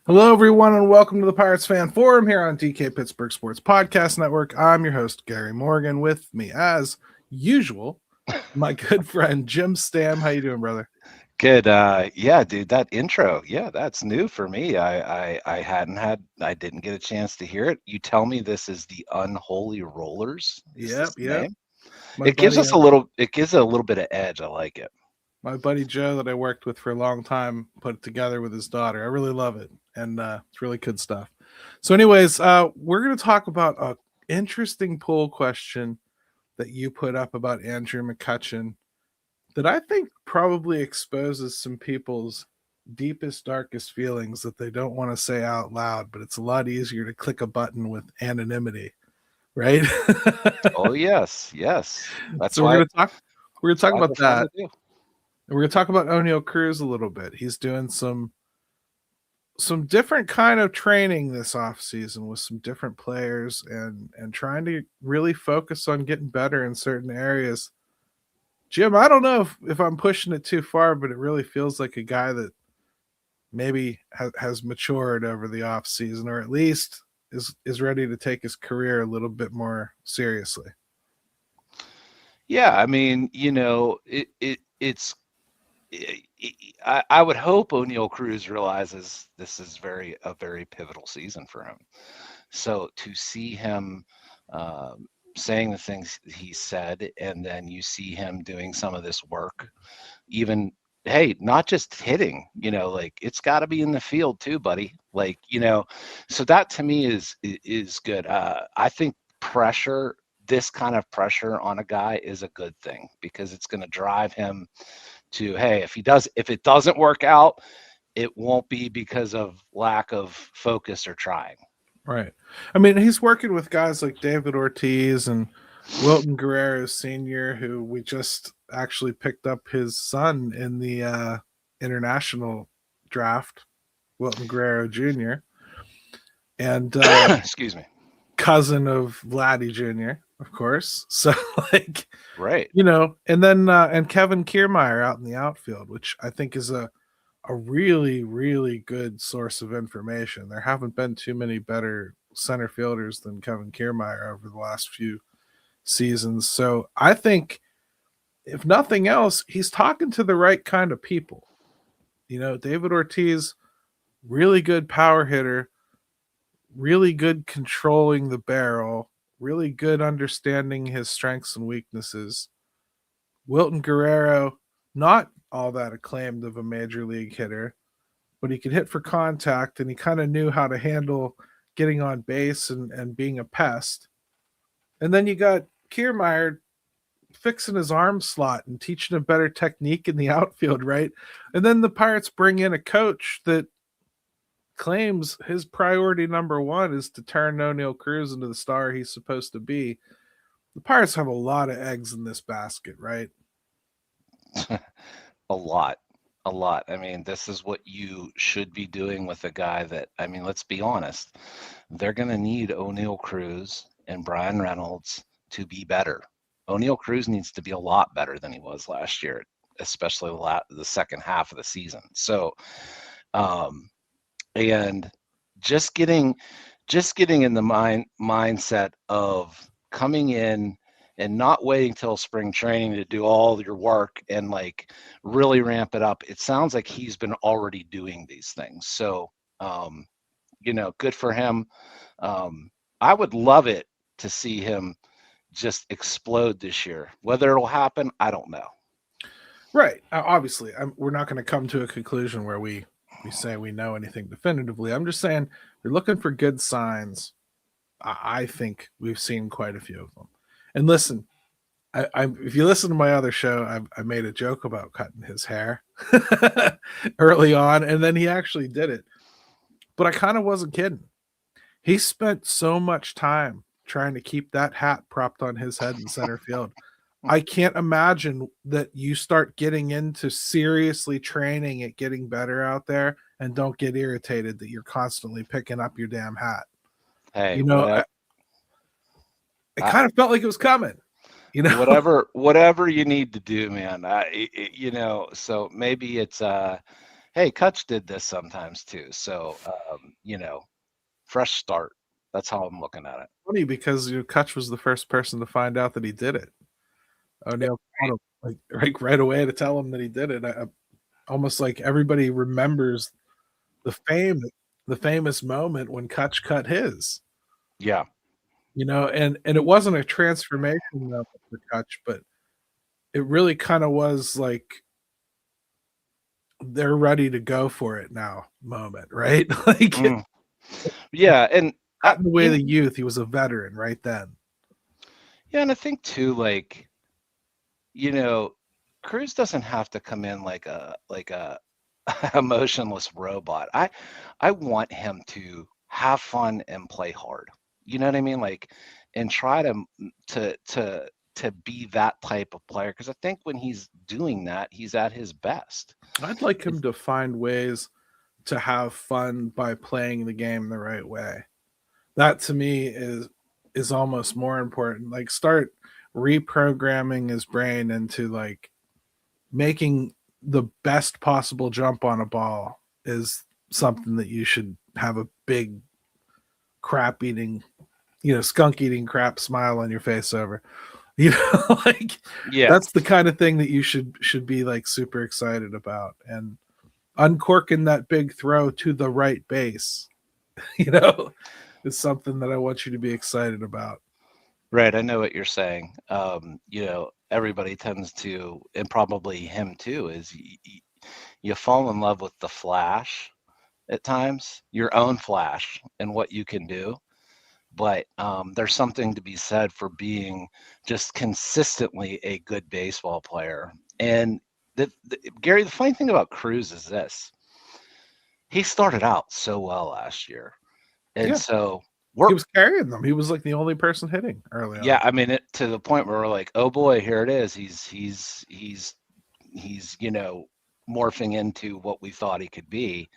Hello, everyone, and welcome to the Pirates Fan Forum here on DK Pittsburgh Sports Podcast Network. I'm your host, Gary Morgan. With me, as usual, my good friend Jim Stamm. How you doing, brother? Good. Yeah, dude, that intro. Yeah, that's new for me. I didn't get a chance to hear it. You tell me this is the Unholy Rollers. Is this the Yep. name? My It gives buddy, us a little, it gives it a little bit of edge. I like it. my buddy Joe, that I worked with for a long time, put it together with his daughter. I really love it, and it's really good stuff. So, anyways, we're going to talk about a interesting poll question that you put up about Andrew McCutchen that I think probably exposes some people's deepest, darkest feelings that they don't want to say out loud, but it's a lot easier to click a button with anonymity, right? Oh yes, yes. That's So why. we're gonna That's talk why about they're fun that. to do. And we're gonna talk about O'Neal Cruz a little bit. He's doing some different kind of training this off season with some different players and trying to really focus on getting better in certain areas. Jim, I don't know if I'm pushing it too far, but it really feels like a guy that maybe has matured over the off season, or at least is ready to take his career a little bit more seriously. Yeah, I mean, I would hope O'Neal Cruz realizes this is a very pivotal season for him. So to see him saying the things he said, and then you see him doing some of this work, even hey, not just hitting, like it's got to be in the field too, buddy. Like, so that to me is good. I think this kind of pressure on a guy is a good thing because it's going to drive him to, hey, if it doesn't work out, it won't be because of lack of focus or trying. Right. I mean, he's working with guys like David Ortiz and Wilton Guerrero Sr., who we just actually picked up his son in the international draft, Wilton Guerrero Jr., and Excuse me. cousin of Vladdy Jr., of course. So, like, Right. and then and Kevin Kiermaier out in the outfield, which I think is a really, really good source of information. There haven't been too many better center fielders than Kevin Kiermaier over the last few seasons. So I think, if nothing else, he's talking to the right kind of people. David Ortiz, really good power hitter, really good controlling the barrel, really good understanding his strengths and weaknesses. Wilton Guerrero, not all that acclaimed of a major league hitter, but he could hit for contact, and he kind of knew how to handle getting on base and being a pest. And then you got Kiermaier fixing his arm slot and teaching a better technique in the outfield, right? And then the Pirates bring in a coach that claims his priority number one is to turn O'Neal Cruz into the star he's supposed to be. The Pirates have a lot of eggs in this basket, right? A lot. A lot. I mean, this is what you should be doing with a guy that, I mean, let's be honest. They're going to need O'Neal Cruz and Brian Reynolds to be better. O'Neal Cruz needs to be a lot better than he was last year, especially the second half of the season. So, and just getting in the mindset of coming in and not waiting till spring training to do all your work and like really ramp it up. It sounds like he's been already doing these things. So, good for him. I would love it to see him just explode this year. Whether it'll happen, I don't know. Right. Obviously, we're not going to come to a conclusion where we say we know anything definitively. I'm just saying, you're looking for good signs. I think we've seen quite a few of them. And listen, if you listen to my other show, I made a joke about cutting his hair early on, and then he actually did it. But I kind of wasn't kidding. He spent so much time trying to keep that hat propped on his head in center field. I can't imagine that you start getting into seriously training at getting better out there and don't get irritated that you're constantly picking up your damn hat. Hey, It kind of felt like it was coming. Whatever you need to do, man. So maybe it's Hey, Cutch did this sometimes too. So, fresh start. That's how I'm looking at it. Funny because Cutch was the first person to find out that he did it. O'Neill called him like right away to tell him that he did it. Almost like everybody remembers the famous moment when Cutch cut his. Yeah. And it wasn't a transformation moment for Cutch, but it really kind of was like they're ready to go for it now moment, right? Like Yeah, and not in the way of the youth, he was a veteran right then. Yeah, and I think too, like, Cruz doesn't have to come in like a emotionless robot. I want him to have fun and play hard. You know what I mean? Like, and try to be that type of player, because I think when he's doing that, he's at his best. I'd like him to find ways to have fun by playing the game the right way. That to me is almost more important. Like, start reprogramming his brain into like making the best possible jump on a ball is something that you should have a big crap eating, skunk eating crap smile on your face over. Like, Yeah. that's the kind of thing that you should be like super excited about. And uncorking that big throw to the right base, is something that I want you to be excited about. Right, I know what you're saying. Everybody tends to, and probably him too, is you fall in love with the flash at times, your own flash and what you can do. But there's something to be said for being just consistently a good baseball player. And Gary, the funny thing about Cruz is this: he started out so well last year, and so he was carrying them. He was like the only person hitting early on. Yeah, I mean, to the point where we're like, oh boy, here it is. He's morphing into what we thought he could be.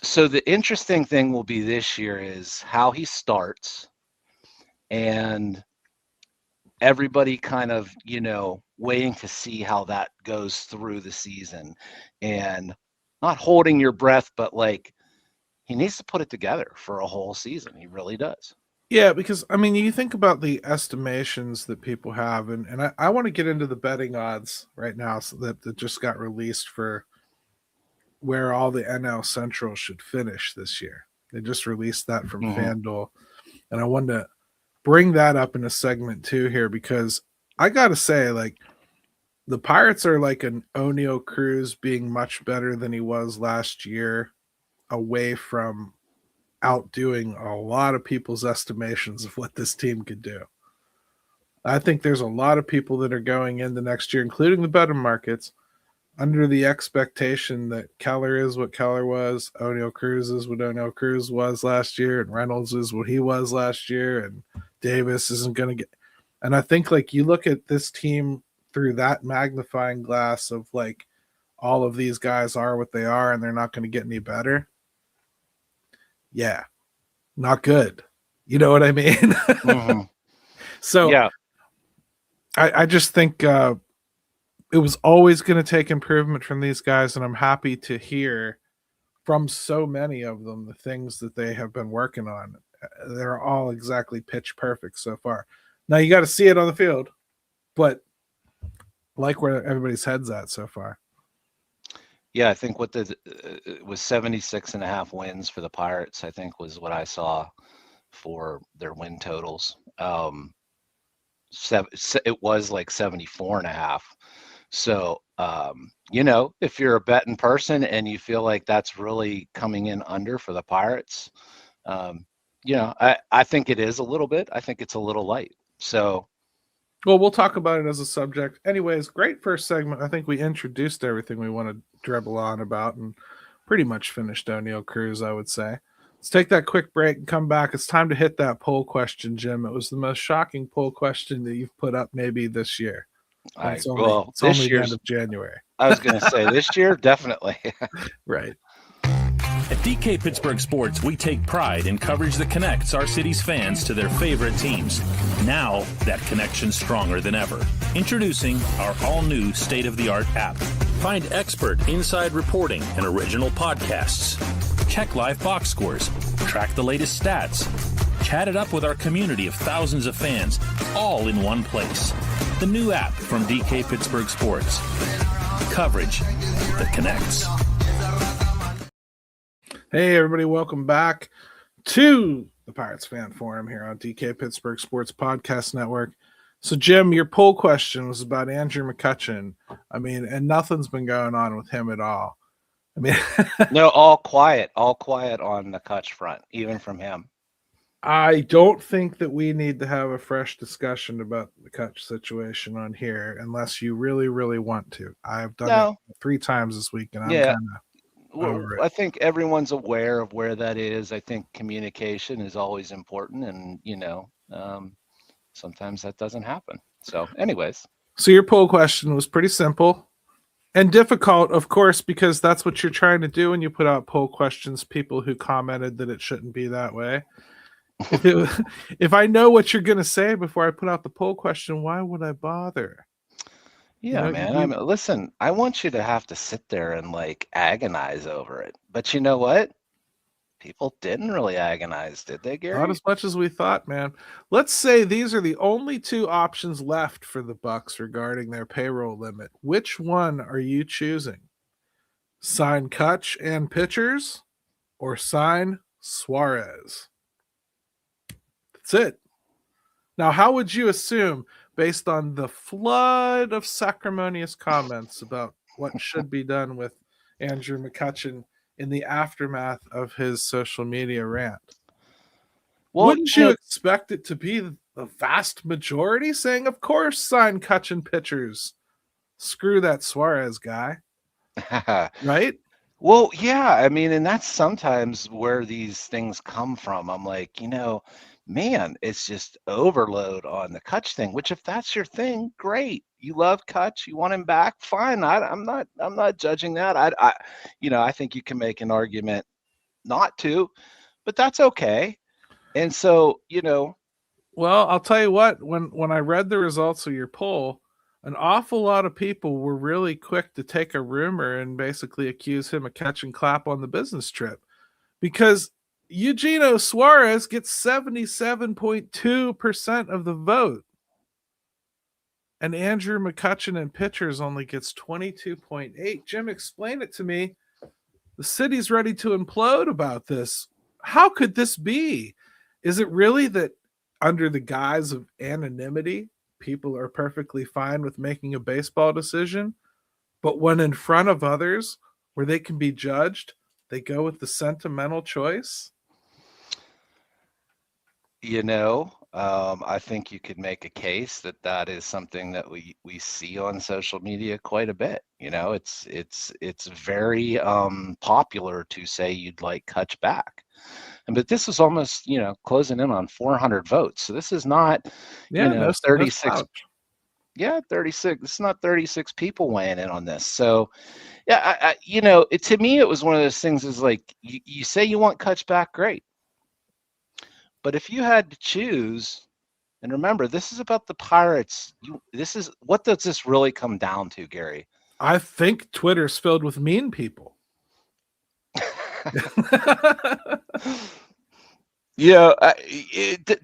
So the interesting thing will be this year is how he starts, and everybody kind of, waiting to see how that goes through the season, and not holding your breath, but like, he needs to put it together for a whole season. He really does. Yeah, because I mean, you think about the estimations that people have, and I want to get into the betting odds right now, so that just got released for where all the NL Central should finish this year. They just released that from FanDuel, and I wanted to bring that up in a segment too here, because I gotta say, like, the Pirates are like an O'Neill Cruz being much better than he was last year, away from outdoing a lot of people's estimations of what this team could do. I think there's a lot of people that are going into next year, including the betting markets, under the expectation that Keller is what Keller was, O'Neill Cruz is what O'Neill Cruz was last year, and Reynolds is what he was last year, and Davis isn't going to get. And I think, like, you look at this team through that magnifying glass of like, all of these guys are what they are and they're not going to get any better. Yeah, not good. You know what I mean? So yeah, I just think it was always going to take improvement from these guys, and I'm happy to hear from so many of them the things that they have been working on. They're all exactly pitch perfect so far. Now you got to see it on the field, but like where everybody's head's at so far. Yeah, I think what was 76.5 wins for the Pirates, I think, was what I saw for their win totals. It was like 74.5. So, if you're a betting person and you feel like that's really coming in under for the Pirates, I think it is a little bit. I think it's a little light. So, well, we'll talk about it as a subject. Anyways, great first segment. I think we introduced everything we want to dribble on about and pretty much finished O'Neill Cruz, I would say. Let's take that quick break and come back. It's time to hit that poll question, Jim. It was the most shocking poll question that you've put up maybe this year. It's only the end of January. I was going to say this year, definitely. Right. At DK Pittsburgh Sports, we take pride in coverage that connects our city's fans to their favorite teams. Now, that connection's stronger than ever. Introducing our all-new state-of-the-art app. Find expert inside reporting and original podcasts. Check live box scores. Track the latest stats. Chat it up with our community of thousands of fans, all in one place. The new app from DK Pittsburgh Sports. Coverage that connects. Hey, everybody, welcome back to the Pirates Fan Forum here on DK Pittsburgh Sports Podcast Network. So, Jim, your poll question was about Andrew McCutchen. I mean, and nothing's been going on with him at all. I mean, No, all quiet on the Cutch front, even from him. I don't think that we need to have a fresh discussion about the Cutch situation on here unless you really, really want to. I've done it 3 times this week, and I'm kind of over it. I think everyone's aware of where that is. I think communication is always important, and sometimes that doesn't happen. So, anyways. So your poll question was pretty simple and difficult, of course, because that's what you're trying to do when you put out poll questions. People who commented that it shouldn't be that way. If I know what you're going to say before I put out the poll question, why would I bother? Yeah, man. Listen, I want you to have to sit there and agonize over it. But you know what? People didn't really agonize, did they, Gary? Not as much as we thought, man. Let's say these are the only 2 options left for the Bucks regarding their payroll limit. Which one are you choosing? Sign Cutch and pitchers or sign Suarez? That's it. Now, how would you assume, based on the flood of sacrimonious comments about what should be done with Andrew McCutchen in the aftermath of his social media rant? Well, wouldn't you expect it to be the vast majority saying, of course, sign Cutch and pitchers? Screw that Suarez guy. Right? Well, yeah. I mean, and that's sometimes where these things come from. I'm like, man, it's just overload on the Cutch thing, which if that's your thing, great. You love Cutch, you want him back, fine. I'm not judging that. I think you can make an argument not to, but that's okay. And so, well, I'll tell you what, when I read the results of your poll, an awful lot of people were really quick to take a rumor and basically accuse him of catch and clap on the business trip, because Eugenio Suarez gets 77.2% of the vote. And Andrew McCutchen and pitchers only gets 22.8%. Jim, explain it to me. The city's ready to implode about this. How could this be? Is it really that under the guise of anonymity, people are perfectly fine with making a baseball decision, but when in front of others where they can be judged, they go with the sentimental choice? I think you could make a case that is something that we see on social media quite a bit. It's very popular to say you'd like Cutch back. But this is almost, closing in on 400 votes. So this is not, 36. 36. It's not 36 people weighing in on this. So, yeah, to me, it was one of those things is like, you say you want Cutch back, great. But if you had to choose, and remember, this is about the Pirates. What does this really come down to, Gary? I think Twitter's filled with mean people.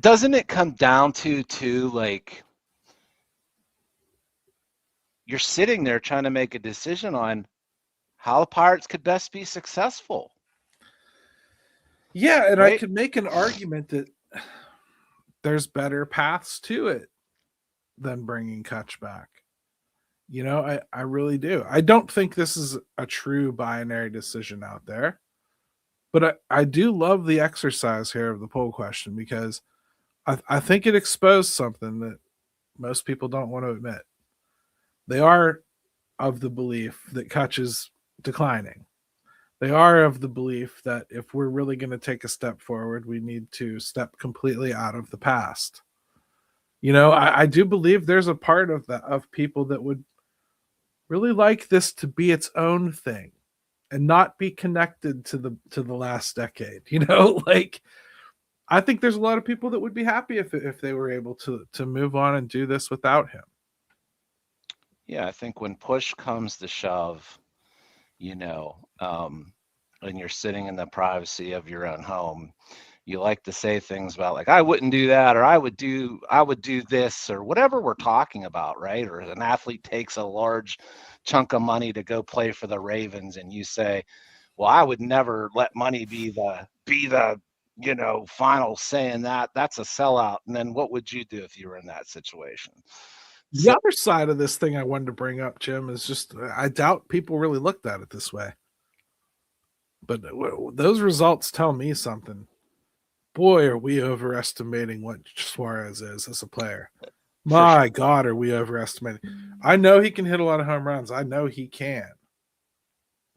Doesn't it come down to you're sitting there trying to make a decision on how the Pirates could best be successful? Yeah, and right? I could make an argument that there's better paths to it than bringing Cutch back. I really do. I don't think this is a true binary decision out there, but I do love the exercise here of the poll question, because I think it exposed something that most people don't want to admit. They are of the belief that Cutch is declining. They are of the belief that if we're really going to take a step forward, we need to step completely out of the past. I do believe there's a part of people that would really like this to be its own thing and not be connected to the last decade. I think there's a lot of people that would be happy if they were able to move on and do this without him. Yeah, I think when push comes to shove, you know, and you're sitting in the privacy of your own home, you like to say things about like, I wouldn't do that, or I would do this, or whatever we're talking about, right? Or an athlete takes a large chunk of money to go play for the Ravens, and you say, well, I would never let money be the final say in that. That's a sellout. And then what would you do if you were in that situation? The So other side of this thing I wanted to bring up, Jim, is just I doubt people really looked at it this way. But those results tell me something. Boy, are we overestimating what Suarez is as a player. for sure. My God, are we overestimating? I know he can hit a lot of home runs. I know he can.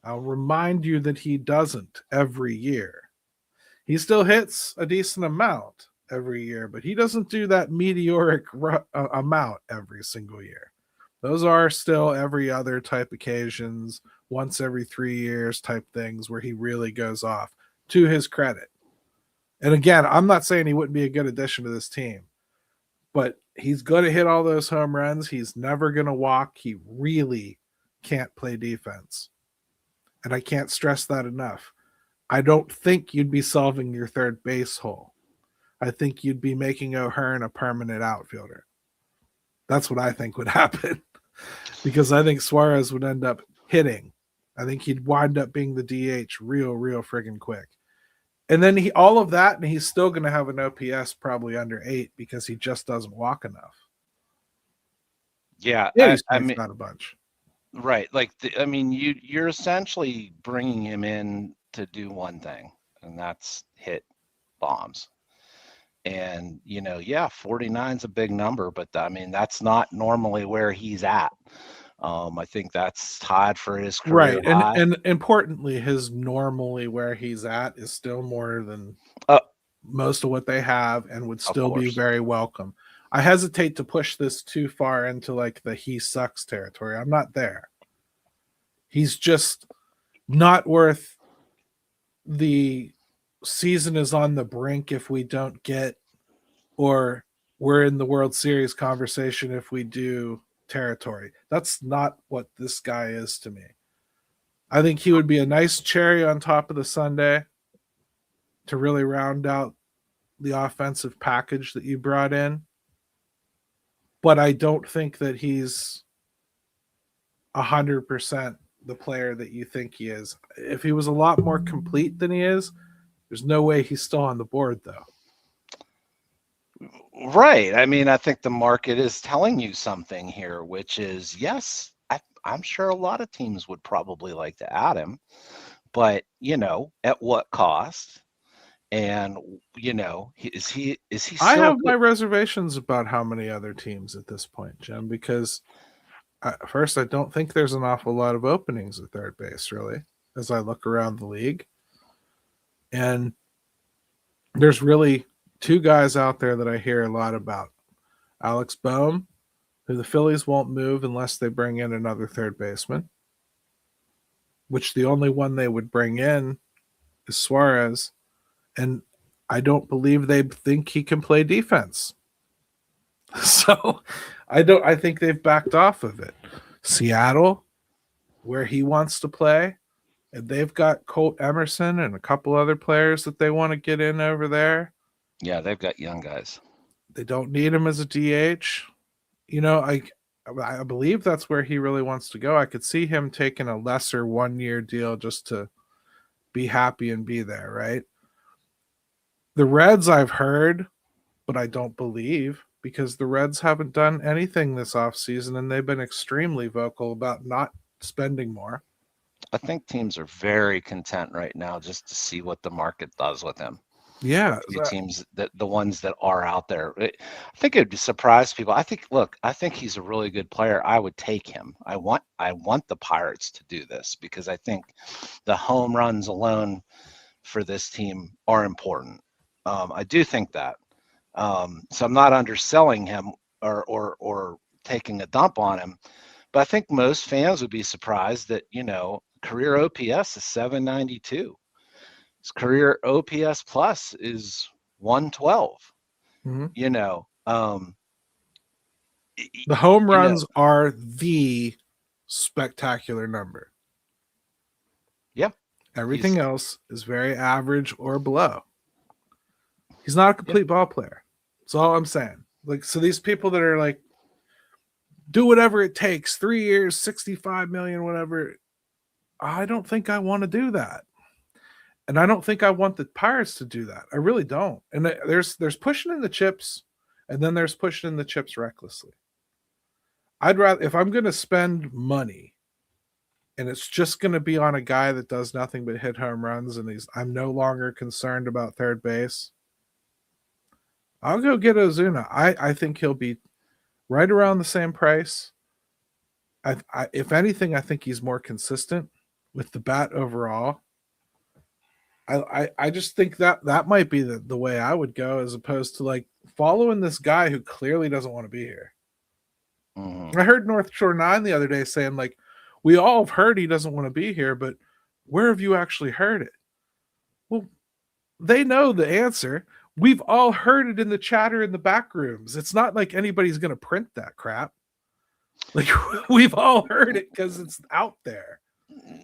I'll remind you that he doesn't every year. He still hits a decent amount every year, but he doesn't do that meteoric amount every single year. Those are still every other type occasions, once every 3 years type things where he really goes off, to his credit. And again, I'm not saying he wouldn't be a good addition to this team, but he's going to hit all those home runs. He's never going to walk. He really can't play defense. And I can't stress that enough. I don't think you'd be solving your third base hole. I think you'd be making O'Hearn a permanent outfielder. That's what I think would happen. Because I think Suarez would end up hitting. I think he'd wind up being the DH real friggin' quick. And then all of that, and he's still going to have an OPS probably under 8 because he just doesn't walk enough. Yeah, He's I mean, not a bunch. right. Like, you're essentially bringing him in to do one thing, and that's hit bombs. And, 49 is a big number, but that's not normally where he's at. I think that's tied for his career Right. high. And importantly, his normally where he's at is still more than most of what they have and would still be very welcome. I hesitate to push this too far into like the he sucks territory. I'm not there. He's just not worth the season is on the brink if we don't get, or we're in the World Series conversation if we do territory. That's not what this guy is to me. I think he would be a nice cherry on top of the sundae to really round out the offensive package that you brought in. But I don't think that he's 100% the player that you think he is. If he was a lot more complete than he is, there's no way he's still on the board, though. Right. I think the market is telling you something here, which is, yes, I'm sure a lot of teams would probably like to add him, but at what cost? And is he still I have my reservations about how many other teams at this point, Jim, because first, I don't think there's an awful lot of openings at third base, really, as I look around the league. And there's really 2 guys out there that I hear a lot about. Alex Boehm, who the Phillies won't move unless they bring in another third baseman, which the only one they would bring in is Suarez. And I don't believe they think he can play defense. So I think they've backed off of it. Seattle, where he wants to play, and they've got Colt Emerson and a couple other players that they want to get in over there. Yeah, they've got young guys. They don't need him as a DH. I believe that's where he really wants to go. I could see him taking a lesser 1-year deal just to be happy and be there, right? The Reds I've heard, but I don't believe, because the Reds haven't done anything this offseason and they've been extremely vocal about not spending more. I think teams are very content right now just to see what the market does with him. Yeah. Teams, the ones that are out there. I think it would surprise people. I think he's a really good player. I would take him. I want the Pirates to do this because I think the home runs alone for this team are important. I do think that. So I'm not underselling him or taking a dump on him, but I think most fans would be surprised that, career OPS is 792. His career OPS plus is 112. Mm-hmm. The home You know, runs are the spectacular number. yeah, Everything he's else is very average or below. He's not a yeah. complete ball player. That's all I'm saying. Like, so these people that are like, do whatever it takes, 3 years, 65 million, whatever. I don't think I want to do that. And I don't think I want the Pirates to do that. I really don't. And there's pushing in the chips, and then there's pushing in the chips recklessly. I'd rather, if I'm going to spend money and it's just going to be on a guy that does nothing but hit home runs and I'm no longer concerned about third base, I'll go get Ozuna. I think he'll be right around the same price. If anything, I think he's more consistent with the bat overall. I just think that might be the way I would go, as opposed to like following this guy who clearly doesn't want to be here. I heard North Shore 9 the other day saying, like, we all have heard he doesn't want to be here, but where have you actually heard it? Well, they know the answer. We've all heard it in the chatter in the back rooms. It's not like anybody's going to print that crap. Like, we've all heard it because it's out there.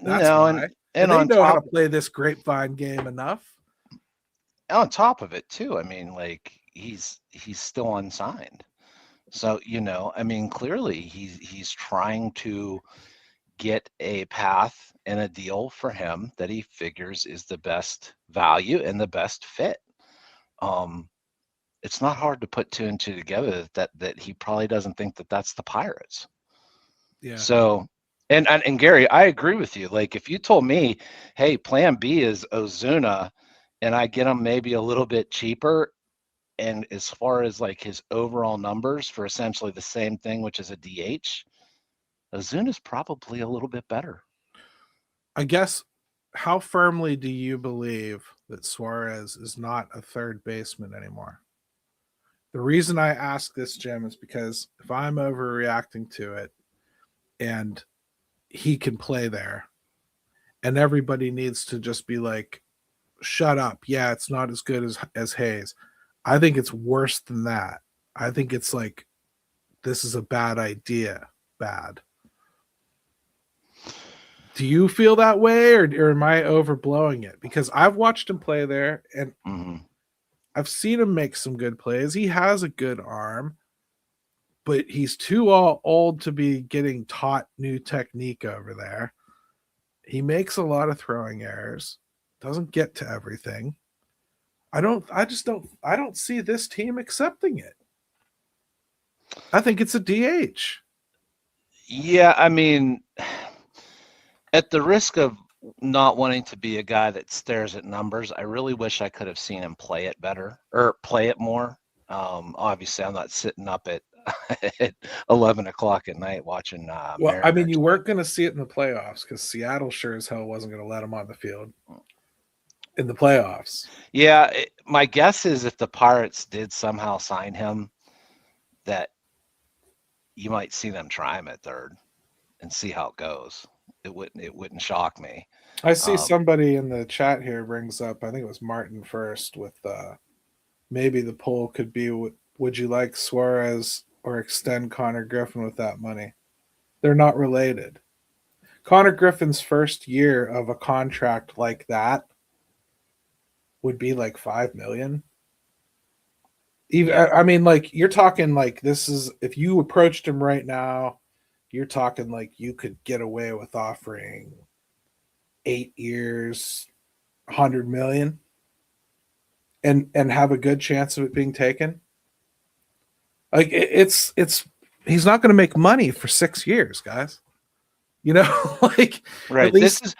That's why. And they know how to play this grapevine game enough. On top of it, too, I mean, like, he's still unsigned. So, I mean, clearly he's trying to get a path and a deal for him that he figures is the best value and the best fit. It's not hard to put 2 and 2 together that he probably doesn't think that that's the Pirates. Yeah. So, and Gary, I agree with you. Like, if you told me, hey, plan B is Ozuna and I get him maybe a little bit cheaper, and as far as like his overall numbers for essentially the same thing, which is a DH, Ozuna's probably a little bit better. I guess, how firmly do you believe that Suarez is not a third baseman anymore? The reason I ask this, Jim, is because if I'm overreacting to it and he can play there and everybody needs to just be like, shut up. Yeah, it's not as good as Hayes. I think it's worse than that. I think it's like, this is a bad idea. Bad. Do you feel that way, or am I overblowing it? Because I've watched him play there, and I've seen him make some good plays. He has a good arm, but he's too old to be getting taught new technique over there. He makes a lot of throwing errors, doesn't get to everything. I don't see this team accepting it. I think it's a DH. Yeah, I mean, at the risk of not wanting to be a guy that stares at numbers, I really wish I could have seen him play it better or play it more. Obviously, I'm not sitting up at 11 o'clock at night watching. Well, I mean, you weren't going to see it in the playoffs because Seattle sure as hell wasn't going to let him on the field in the playoffs. Yeah, my guess is if the Pirates did somehow sign him, that you might see them try him at third and see how it goes. It wouldn't shock me. I see somebody in the chat here brings up, I think it was Martin first, with maybe the poll could be, would you like Suarez or extend Connor Griffin with that money? They're not related. Connor Griffin's first year of a contract like that would be like $5 million. Even, I mean, like, you're talking like, this is, if you approached him right now, you're talking like you could get away with offering 8 years, $100 million, and have a good chance of it being taken. Like, it's he's not going to make money for 6 years, guys. Like, right. Least...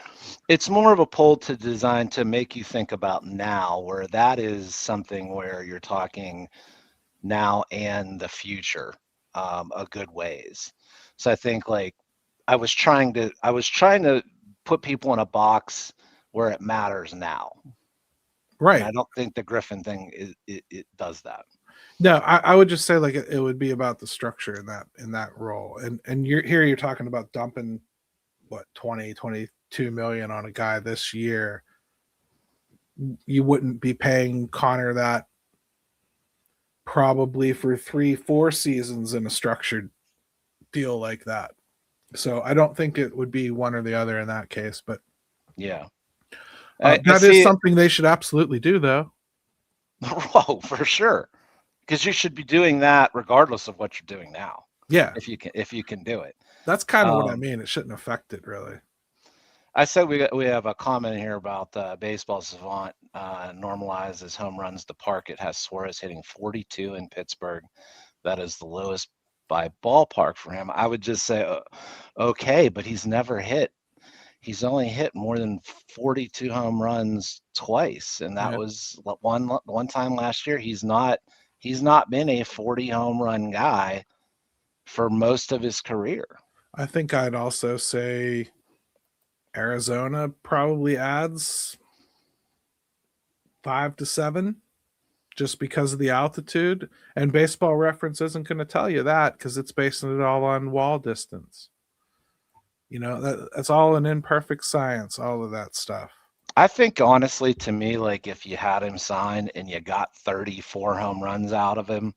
It's more of a poll to design to make you think about now, where that is something where you're talking now and the future, a good ways. So I think, like, I was trying to put people in a box where it matters now. Right. And I don't think the Griffin thing it does that. No, I would just say, like, it would be about the structure in that role. And you're talking about dumping what, 22 million on a guy this year. You wouldn't be paying Connor that probably for 3-4 seasons in a structured deal like that. So I don't think it would be one or the other in that case, but Yeah. that is something they should absolutely do, though. Oh, for sure. Because you should be doing that regardless of what you're doing now. Yeah. If you can do it. That's kind of what I mean. It shouldn't affect it, really. I said we have a comment here about Baseball Savant normalizes home runs to park. It has Suarez hitting 42 in Pittsburgh. That is the lowest by ballpark for him. I would just say, okay, but he's only hit more than 42 home runs twice, and that was one time last year. He's not been a 40 home run guy for most of his career. I think I'd also say Arizona probably adds 5 to 7 just because of the altitude, and Baseball Reference isn't going to tell you that because it's basing it all on wall distance. That's all an imperfect science, all of that stuff. I think honestly, to me, like if you had him signed and you got 34 home runs out of him,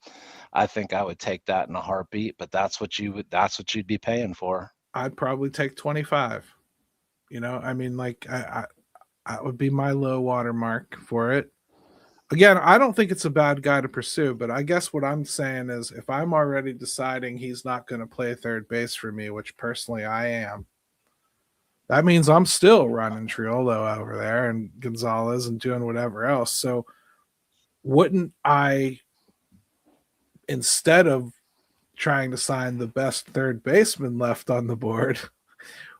I think I would take that in a heartbeat, but that's what you'd be paying for. I'd probably take 25. I mean, like I would be my low water mark for it. Again, I don't think it's a bad guy to pursue, but I guess what I'm saying is if I'm already deciding he's not going to play third base for me, which personally I am, that means I'm still running Triolo over there and Gonzalez and doing whatever else. So wouldn't I, instead of trying to sign the best third baseman left on the board,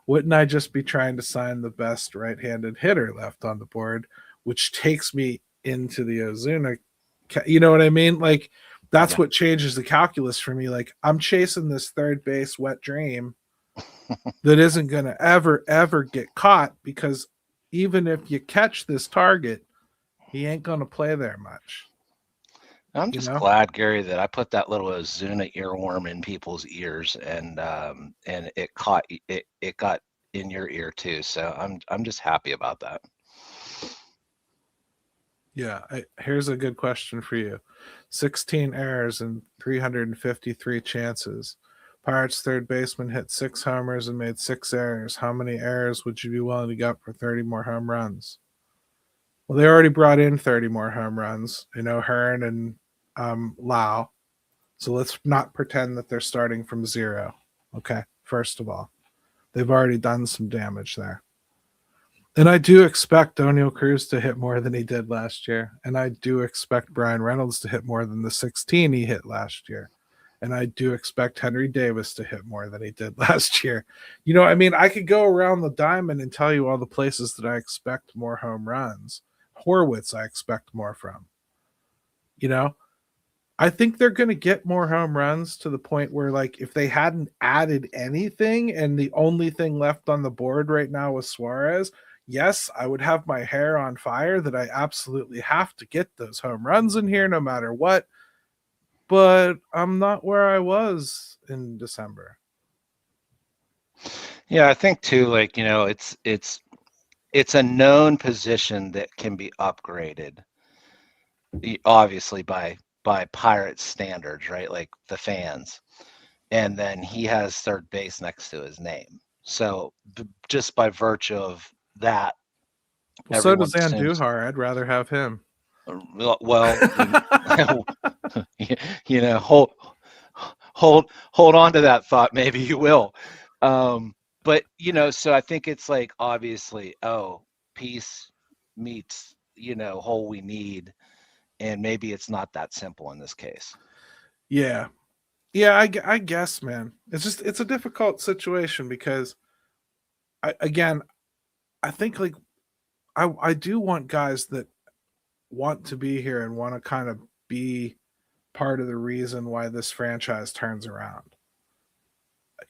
wouldn't I just be trying to sign the best right-handed hitter left on the board, which takes me into the Ozuna? You know what I mean? Like, that's what changes the calculus for me. Like, I'm chasing this third base wet dream that isn't going to ever get caught, because even if you catch this target, he ain't going to play there much. I'm just glad, Gary, that I put that little Ozuna earworm in people's ears, and it got in your ear too. So I'm just happy about that. Yeah, here's a good question for you. 16 errors and 353 chances. Pirates third baseman hit 6 homers and made 6 errors. How many errors would you be willing to get for 30 more home runs? Well, they already brought in 30 more home runs, Hearn and Lau. So let's not pretend that they're starting from 0. Okay, first of all, they've already done some damage there. And I do expect Oneil Cruz to hit more than he did last year. And I do expect Brian Reynolds to hit more than the 16 he hit last year. And I do expect Henry Davis to hit more than he did last year. I mean, I could go around the diamond and tell you all the places that I expect more home runs. Horwitz, I expect more from. I think they're going to get more home runs to the point where, like, if they hadn't added anything and the only thing left on the board right now was Suarez, yes, I would have my hair on fire that I absolutely have to get those home runs in here no matter what. But I'm not where I was in December. Yeah, I think too, like, it's a known position that can be upgraded, obviously by Pirates standards, right? Like the fans. And then he has third base next to his name. So just by virtue of that. Well, so does Andujar. I'd rather have him. Well, hold on to that thought. Maybe you will. But so I think it's like, obviously, peace meets, whole we need. And maybe it's not that simple in this case. Yeah. I guess, man. It's a difficult situation because I think, like, I do want guys that want to be here and want to kind of be part of the reason why this franchise turns around.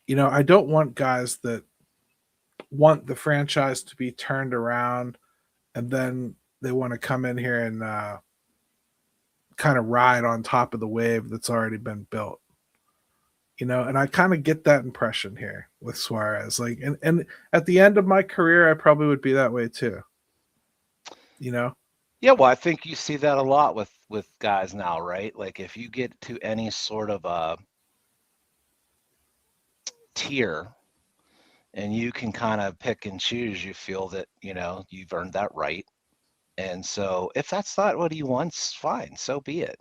I don't want guys that want the franchise to be turned around and then they want to come in here and kind of ride on top of the wave that's already been built. And I kind of get that impression here with Suarez. Like, and at the end of my career, I probably would be that way too. Yeah, well, I think you see that a lot with guys now, right? Like if you get to any sort of a tier and you can kind of pick and choose, you feel that, you've earned that right. And so if that's not what he wants, fine, so be it.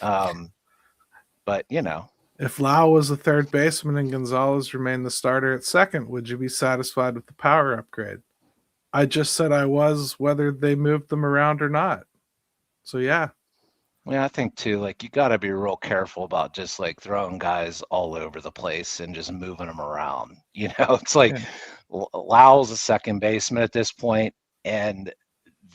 But If Lau was the third baseman and Gonzalez remained the starter at second, would you be satisfied with the power upgrade? I just said I was, whether they moved them around or not. So yeah. Yeah, I think too, like you got to be real careful about just like throwing guys all over the place and just moving them around. It's like Lau's a second baseman at this point, and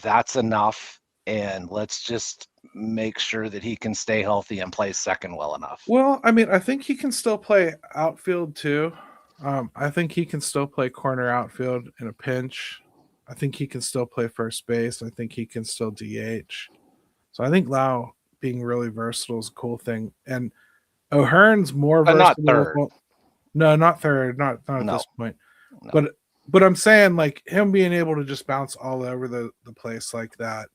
that's enough. And let's just make sure that he can stay healthy and play second well enough. Well, I mean, I think he can still play outfield too. I think he can still play corner outfield in a pinch. I think he can still play first base. I think he can still DH. So I think Lau being really versatile is a cool thing. And O'Hearn's more But versatile. not third. No, not third. Not at No. this point. No. But I'm saying like him being able to just bounce all over the place like that,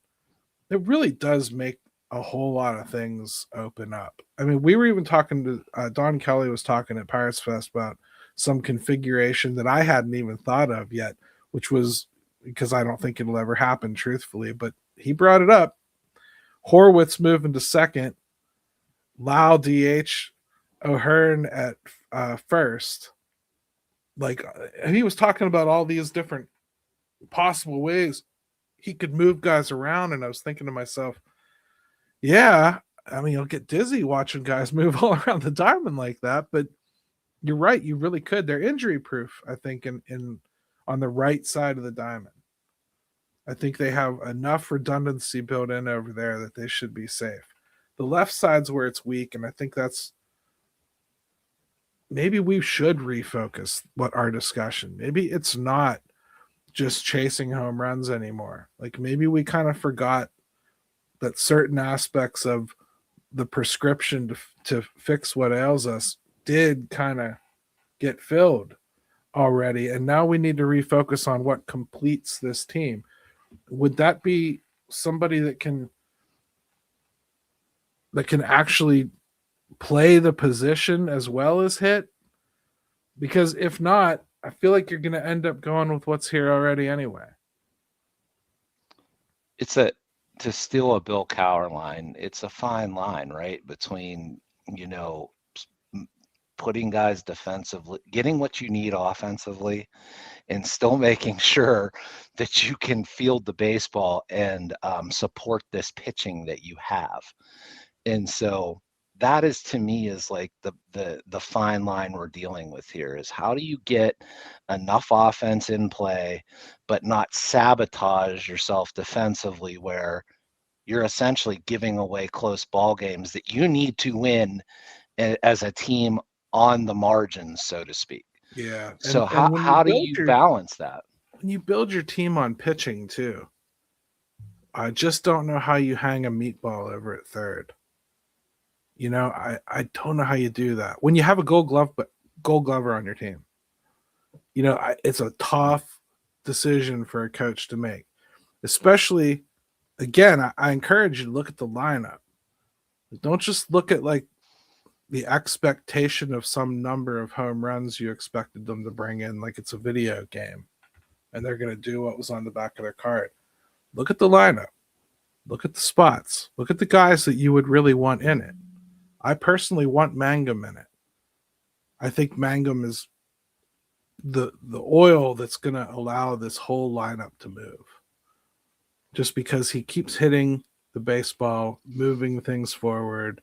it really does make a whole lot of things open up. I mean, we were even talking to Don Kelly was talking at Pirates Fest about some configuration that I hadn't even thought of yet, which was because I don't think it'll ever happen, truthfully. But he brought it up. Horwitz moving to second, Lau DH, O'Hearn at first. Like he was talking about all these different possible ways he could move guys around, and I was thinking to myself, yeah, I mean, you'll get dizzy watching guys move all around the diamond like that, but you're right, you really could. They're injury proof, I think, in on the right side of the diamond. I think they have enough redundancy built in over there that they should be safe. The left side's where it's weak, and I think that's maybe we should refocus what our discussion. Maybe it's not just chasing home runs anymore. Like maybe we kind of forgot that certain aspects of the prescription to fix what ails us did kind of get filled already. And now we need to refocus on what completes this team. Would that be somebody that can actually play the position as well as hit? Because if not, I feel like you're going to end up going with what's here already anyway. To steal a Bill Cowher line, it's a fine line, right? Between, putting guys defensively, getting what you need offensively, and still making sure that you can field the baseball and support this pitching that you have. And so that is, to me, is like the fine line we're dealing with here is how do you get enough offense in play, but not sabotage yourself defensively where you're essentially giving away close ball games that you need to win as a team on the margins, so to speak. Yeah. So how do you balance that? When you build your team on pitching too, I just don't know how you hang a meatball over at third. I don't know how you do that. When you have a gold glover on your team, it's a tough decision for a coach to make. Especially, again, I encourage you to look at the lineup. Don't just look at like the expectation of some number of home runs you expected them to bring in like it's a video game and they're going to do what was on the back of their card. Look at the lineup. Look at the spots. Look at the guys that you would really want in it. I personally want Mangum in it. I think Mangum is the oil that's going to allow this whole lineup to move. Just because he keeps hitting the baseball, moving things forward,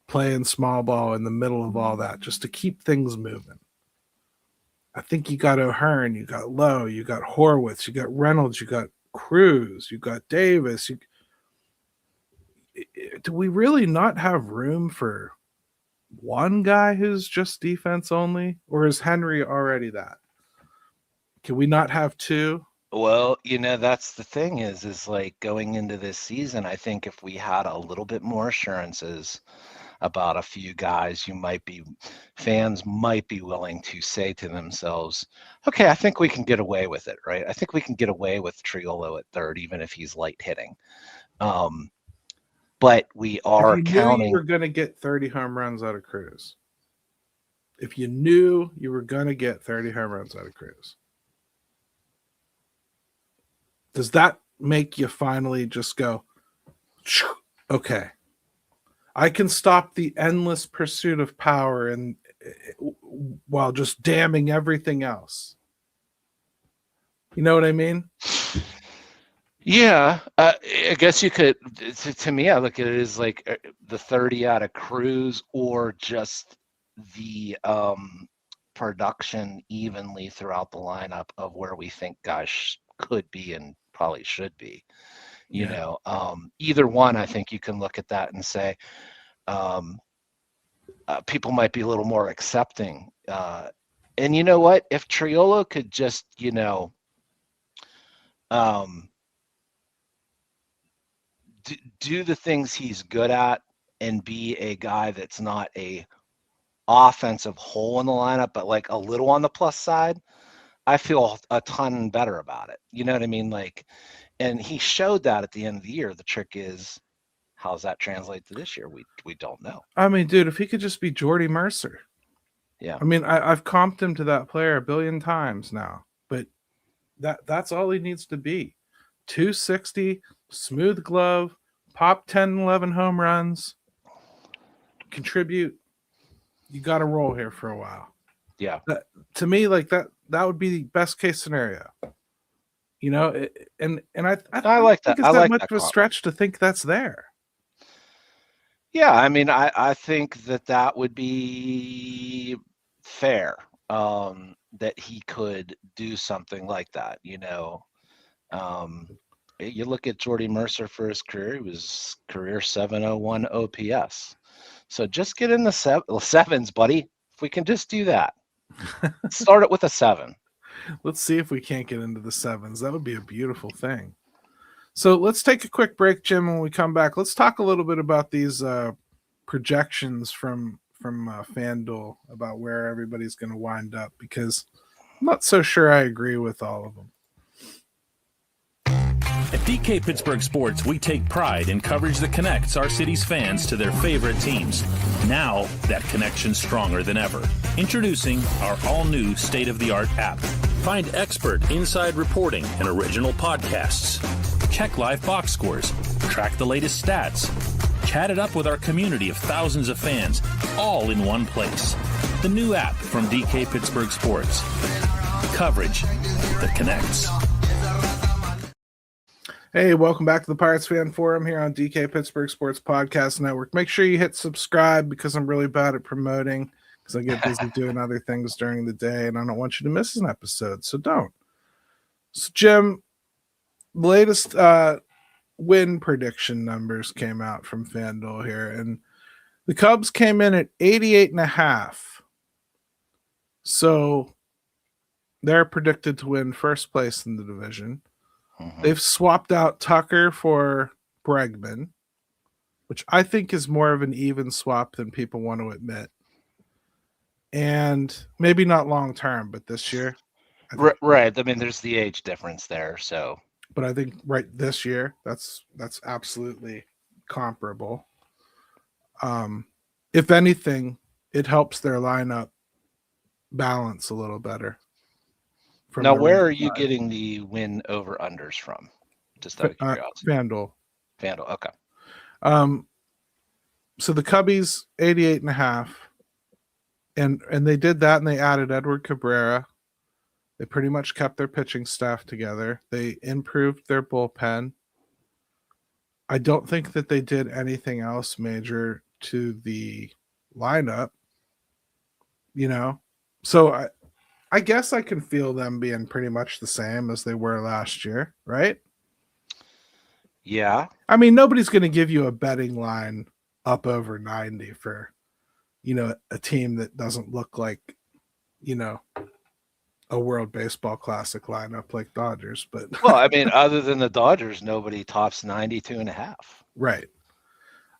playing small ball in the middle of all that, just to keep things moving. I think you got O'Hearn, you got Lowe, you got Horwitz, you got Reynolds, you got Cruz, you got Davis. Do we really not have room for one guy who's just defense only? Or is Henry already that? Can we not have two? Well, that's the thing is like going into this season, I think if we had a little bit more assurances, about a few guys fans might be willing to say to themselves, okay, I think we can get away with it, right? I think we can get away with Triolo at third, even if he's light hitting. But we are if you counting. knew you were going to get 30 home runs out of Cruz. If you knew you were going to get 30 home runs out of Cruz. Does that make you finally just go, okay, I can stop the endless pursuit of power and while just damning everything else? You know what I mean? Yeah, I guess you could. To me, I look at it as like the 30 out of Cruz, or just the production evenly throughout the lineup of where we think guys could be and probably should be. You know, either one, I think you can look at that and say people might be a little more accepting. And you know what? If Triolo could just, do the things he's good at and be a guy that's not a offensive hole in the lineup, but like a little on the plus side, I feel a ton better about it. You know what I mean? Like, and he showed that at the end of the year. The trick is, how does that translate to this year? We don't know. I mean, dude, if he could just be Jordy Mercer. Yeah. I mean, I've comped him to that player a billion times now, but that's all he needs to be. 260, smooth glove, pop 10, 11 home runs, contribute. You got to roll here for a while. Yeah. To me, like that would be the best case scenario. And I like that. think it's I like much that of a stretch to think that's there. Yeah, I mean, I think that would be fair, that he could do something like that, You look at Jordy Mercer for his career, he was career 701 OPS. So just get in the sevens, buddy. If we can just do that. Start it with a 7. Let's see if we can't get into the sevens. That would be a beautiful thing. So let's take a quick break, Jim. When we come back, let's talk a little bit about these projections from FanDuel about where everybody's going to wind up, because I'm not so sure I agree with all of them. At DK Pittsburgh Sports, we take pride in coverage that connects our city's fans to their favorite teams. Now, that connection's stronger than ever. Introducing our all-new state-of-the-art app. Find expert inside reporting and original podcasts. Check live box scores. Track the latest stats. Chat it up with our community of thousands of fans, all in one place. The new app from DK Pittsburgh Sports. Coverage that connects. Hey, welcome back to the Pirates Fan Forum here on DK Pittsburgh Sports Podcast Network. Make sure you hit subscribe, because I'm really bad at promoting, because I get busy doing other things during the day, and I don't want you to miss an episode, so don't. So, Jim, the latest win prediction numbers came out from FanDuel here, and the Cubs came in at 88.5. So they're predicted to win first place in the division. They've swapped out Tucker for Bregman, which I think is more of an even swap than people want to admit. And maybe not long term, but this year. Right. I mean, there's the age difference there. So, but I think right this year, that's absolutely comparable. If anything, it helps their lineup balance a little better. Now, where are you getting the win over unders from? Just out of curiosity. FanDuel. Okay. So the Cubbies 88.5, and they did that, and they added Edward Cabrera. They pretty much kept their pitching staff together. They improved their bullpen. I don't think that they did anything else major to the lineup. So I guess I can feel them being pretty much the same as they were last year, right? Yeah. I mean, nobody's going to give you a betting line up over 90 for, a team that doesn't look like, a World Baseball Classic lineup like Dodgers. But well, I mean, other than the Dodgers, nobody tops 92.5. Right.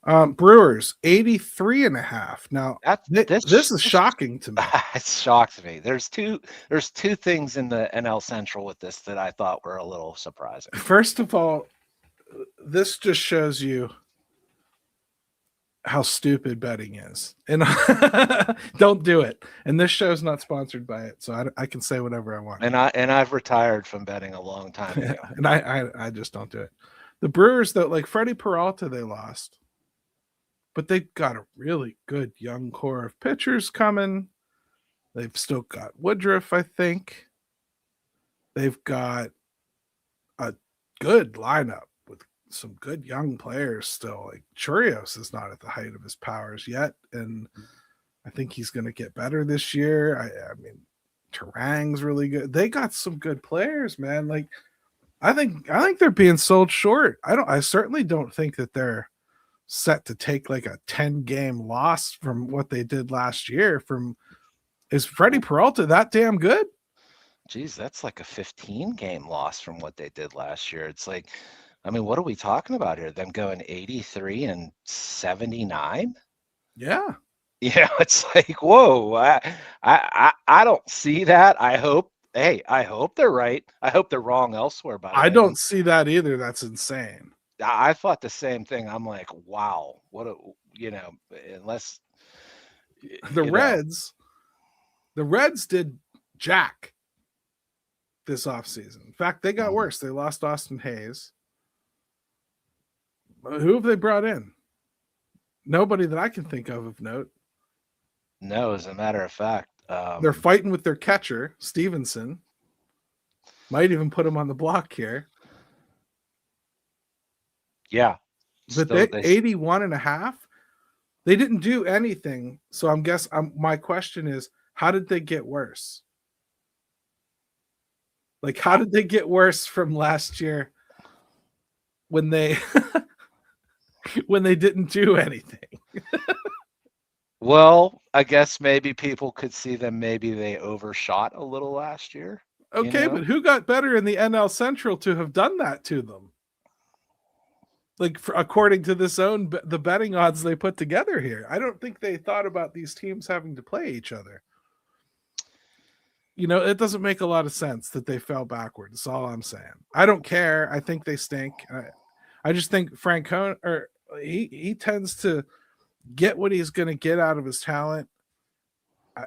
Brewers 83.5. Now This this is shocking to me. It shocked me. There's two things in the NL Central with this that I thought were a little surprising. First of all, this just shows you how stupid betting is, and don't do it. And this show's not sponsored by it, so I can say whatever I want. And I've retired from betting a long time ago. And I just don't do it. The Brewers, though, like Freddie Peralta, they lost, but they've got a really good young core of pitchers coming. They've still got Woodruff, I think. They've got a good lineup with some good young players still. Like Churios is not at the height of his powers yet, and I think he's going to get better this year. I mean, Terang's really good. They got some good players, man. Like I think they're being sold short. I certainly don't think that they're set to take like a 10-game loss from what they did last year. Is Freddie Peralta that damn good? Geez, that's like a 15-game loss from what they did last year. It's like, I mean, what are we talking about here? Them going 83 and 79? Yeah. Yeah, it's like, whoa, I don't see that. I hope they're right. I hope they're wrong elsewhere. I don't see that either. That's insane. I thought the same thing. I'm like, wow, unless the Reds did jack this offseason. In fact, they got worse. They lost Austin Hayes. Who have they brought in? Nobody that I can think of note. No, as a matter of fact. They're fighting with their catcher, Stevenson. Might even put him on the block here. Yeah. But they 81.5. They didn't do anything. So my question is, how did they get worse? Like, how did they get worse from last year when they didn't do anything? Well, I guess maybe people could see them. Maybe they overshot a little last year. Okay, but who got better in the NL Central to have done that to them? Like, according to the betting odds they put together here, I don't think they thought about these teams having to play each other. It doesn't make a lot of sense that they fell backwards. That's all I'm saying. I don't care. I think they stink. I just think Francona, he tends to get what he's going to get out of his talent.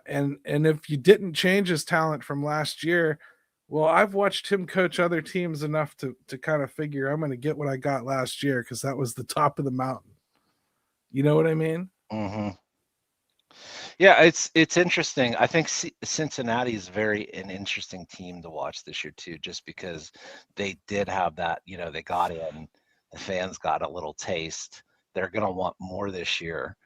And if you didn't change his talent from last year, well, I've watched him coach other teams enough to kind of figure I'm going to get what I got last year because that was the top of the mountain. You know what I mean? Mm-hmm. Yeah, it's interesting. I think Cincinnati is an interesting team to watch this year too, just because they did have that. They got in, the fans got a little taste. They're going to want more this year.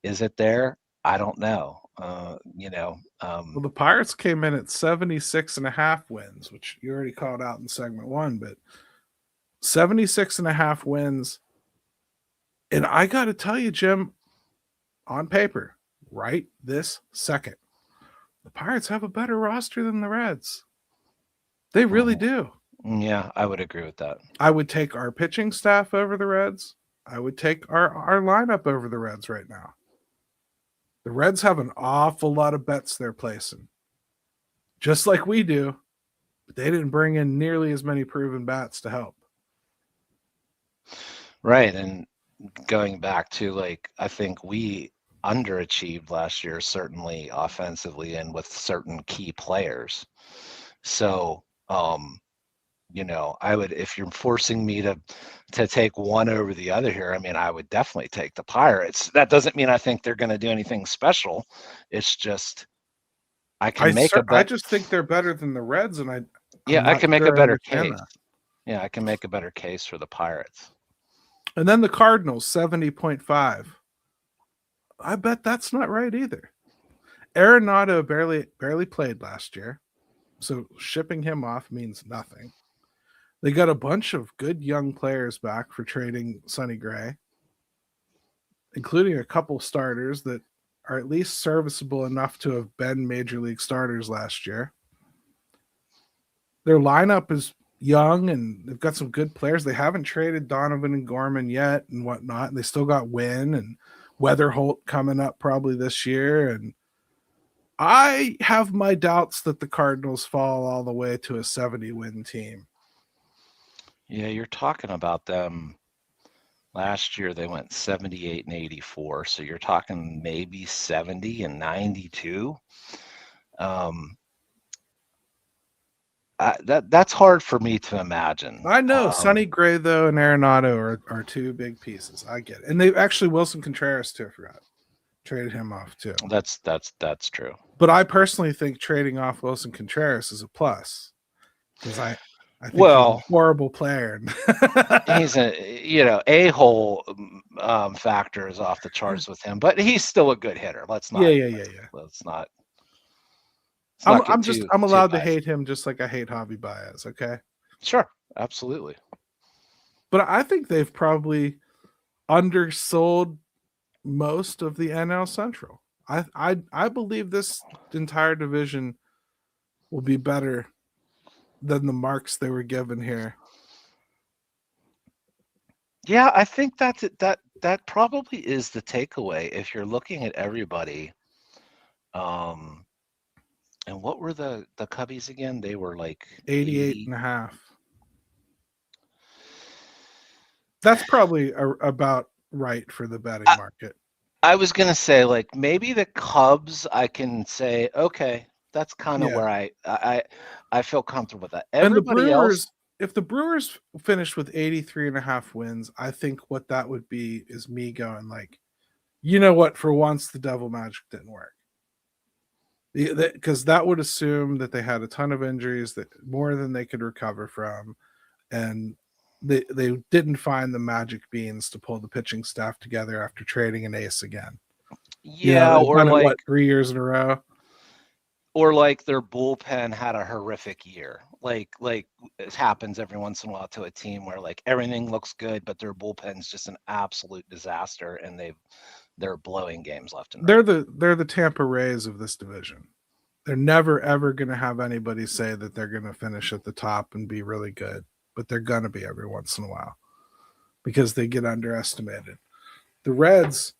Is it there? I don't know. Well, the Pirates came in at 76.5 wins, which you already called out in segment 1, but 76.5 wins. And I got to tell you, Jim, on paper, right this second, the Pirates have a better roster than the Reds. They really do. Yeah, I would agree with that. I would take our pitching staff over the Reds. I would take our lineup over the Reds right now. The Reds have an awful lot of bets they're placing, just like we do, but they didn't bring in nearly as many proven bats to help. Right, and going back to I think we underachieved last year, certainly offensively and with certain key players. So, I would, if you're forcing me to take one over the other here, I mean, I would definitely take the Pirates. That doesn't mean I think they're going to do anything special. It's just I just think they're better than the Reds, and I can make a better case. Yeah, I can make a better case for the Pirates. And then the Cardinals, 70.5. I bet that's not right either. Arenado barely played last year, so shipping him off means nothing. They got a bunch of good young players back for trading Sonny Gray, including a couple starters that are at least serviceable enough to have been major league starters last year. Their lineup is, young and they've got some good players. They haven't traded Donovan and Gorman yet and whatnot. And they still got Wynn and Weatherholt coming up probably this year. And I have my doubts that the Cardinals fall all the way to a 70-win team. Yeah, you're talking about them. Last year they went 78 and 84, so you're talking maybe 70 and 92. That's hard for me to imagine. I know Sonny Gray though and Arenado are two big pieces. I get it, and they actually Wilson Contreras too. I forgot traded him off too. That's true. But I personally think trading off Wilson Contreras is a plus because I think he's a horrible player. He's a-hole factor is off the charts with him, but he's still a good hitter. Let's not. Yeah. Let's not. I'm allowed to hate him just like I hate Javi Baez. Okay. Sure, absolutely. But I think they've probably undersold most of the NL Central. I believe this entire division will be better than the marks they were given here. Yeah, I think that probably is the takeaway if you're looking at everybody. And what were the Cubbies again? They were like 88 and a half. That's probably about right for the betting market. I was going to say, like, maybe the Cubs, I can say, okay, that's kind of where I feel comfortable with that. Everybody else, if the Brewers finished with 83 and a half wins, I think what that would be is me going like, you know what, for once the devil magic didn't work. Because that would assume that they had a ton of injuries, that more than they could recover from, and they didn't find the magic beans to pull the pitching staff together after trading an ace again. Yeah, or like 3 years in a row. Or like their bullpen had a horrific year. Like it happens every once in a while to a team where like everything looks good, but their bullpen's just an absolute disaster, and they're blowing games left and right. They're the Tampa Rays of this division. They're never ever going to have anybody say that they're going to finish at the top and be really good, but they're going to be every once in a while because they get underestimated. The Reds,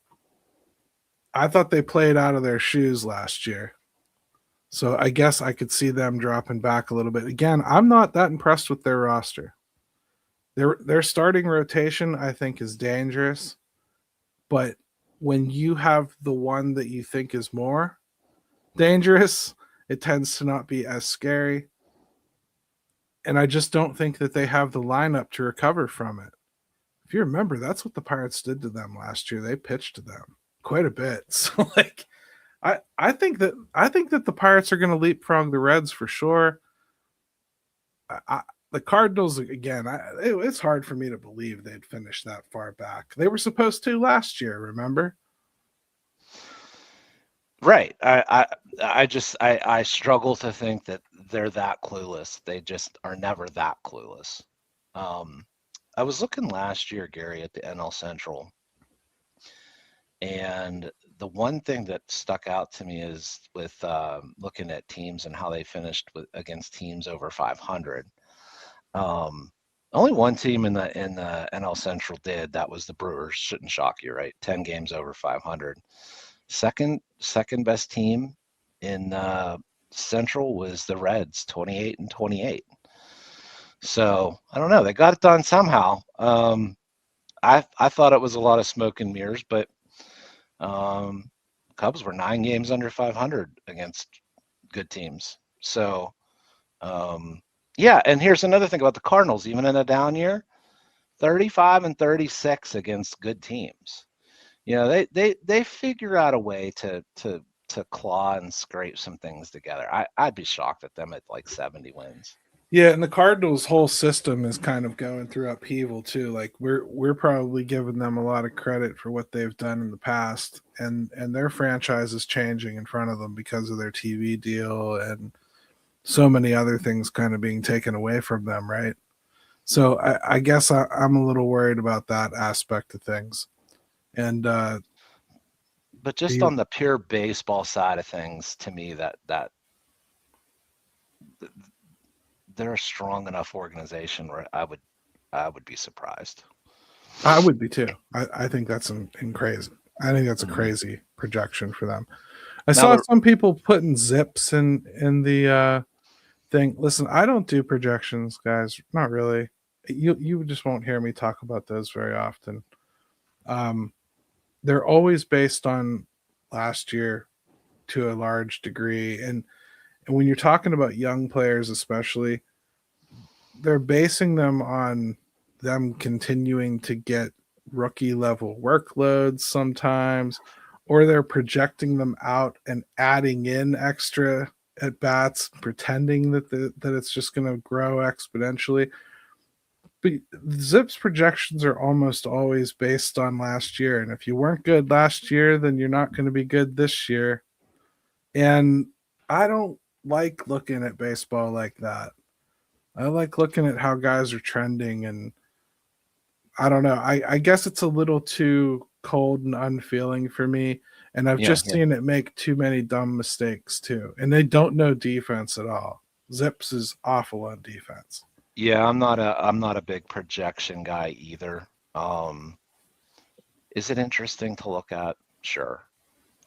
I thought they played out of their shoes last year. So I guess I could see them dropping back a little bit. Again, I'm not that impressed with their roster. Their starting rotation, I think, is dangerous. But when you have the one that you think is more dangerous, it tends to not be as scary. And I just don't think that they have the lineup to recover from it. If you remember, that's what the Pirates did to them last year. They pitched to them quite a bit. So like I think that the Pirates are going to leapfrog the Reds for sure. The Cardinals, again, it's hard for me to believe they'd finish that far back. They were supposed to last year, remember? Right. I struggle to think that they're that clueless. They just are never that clueless. I was looking last year, Gary, at the NL Central, and the one thing that stuck out to me is with looking at teams and how they finished against teams over 500. Only one team in the NL Central did. That was the Brewers. Shouldn't shock you, right? 10 games over 500. Second best team in Central was the Reds, 28 and 28. So I don't know. They got it done somehow. I thought it was a lot of smoke and mirrors, but Cubs were 9 games under 500 against good teams. So yeah, and here's another thing about the Cardinals. Even in a down year, 35 and 36 against good teams. You know, they figure out a way to claw and scrape some things together. I'd be shocked at them at like 70 wins. Yeah, and the Cardinals' whole system is kind of going through upheaval too. Like we're probably giving them a lot of credit for what they've done in the past, and their franchise is changing in front of them because of their TV deal and so many other things kind of being taken away from them, right? So I guess I'm a little worried about that aspect of things. And but just on the pure baseball side of things, to me, that they're a strong enough organization where I would be surprised. I would be too. I think that's crazy. I think that's a Mhm. crazy projection for them. I Now saw the- some people putting zips in the thing. Listen, I don't do projections, guys. Not really. You just won't hear me talk about those very often. They're always based on last year to a large degree, and when you're talking about young players, especially, they're basing them on them continuing to get rookie level workloads sometimes, or they're projecting them out and adding in extra at bats, pretending that it's just going to grow exponentially. But Zip's projections are almost always based on last year, and if you weren't good last year, then you're not going to be good this year. And I don't like looking at baseball like that. I like looking at how guys are trending, and I don't know. I guess it's a little too cold and unfeeling for me. And I've Yeah, just seen it make too many dumb mistakes too. And they don't know defense at all. Zips is awful on defense. yeah, I'm not a big projection guy either. Is it interesting to look at? Sure.